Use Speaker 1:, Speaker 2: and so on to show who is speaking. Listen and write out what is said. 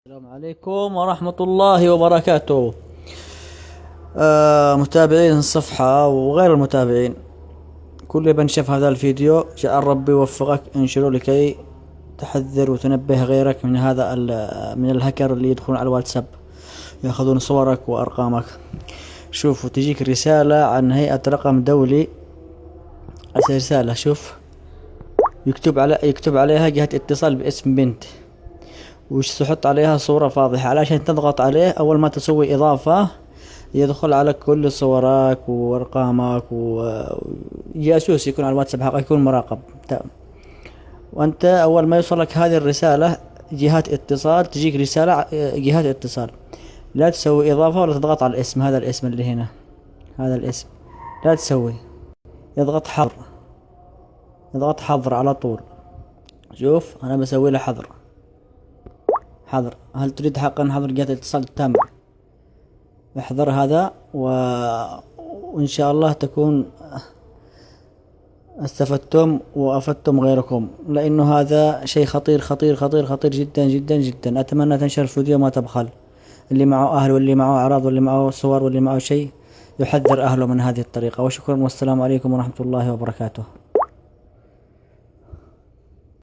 Speaker 1: السلام عليكم ورحمة الله وبركاته. متابعين الصفحة وغير المتابعين، كل من شاف هذا الفيديو جعل ربي يوفقك انشره لكي تحذر وتنبه غيرك من من الهكر اللي يدخلون على الواتساب ياخذون صورك وارقامك. شوف تجيك رسالة عن هيئة رقم دولي، رسالة شوف يكتب عليها جهة اتصال باسم بنت، وش تحط عليها صورة فاضحة علشان تضغط عليه. أول ما تسوي إضافة يدخل على كل صورك وأرقامك، وجاسوس يكون على الواتساب حقك، يكون مراقب. وأنت أول ما يوصلك هذه الرسالة جهات اتصال، تجيك رسالة جهات اتصال، لا تسوي إضافة ولا تضغط على الاسم، هذا الاسم اللي هنا، هذا الاسم لا تسوي، يضغط حظر، يضغط حظر على طول. شوف أنا بسوي له حظر. هل تريد حقا حظر جهة الاتصال التام؟ احذر هذا وإن شاء الله تكون استفدتم وأفدتم غيركم، لأنه هذا شيء خطير خطير خطير خطير جدا جدا جدا. أتمنى تنشر الفيديو ما تبخل، اللي معه أهل واللي معه أعراض واللي معه صور واللي معه شيء يحذر أهله من هذه الطريقة. وشكرا والسلام عليكم ورحمة الله وبركاته.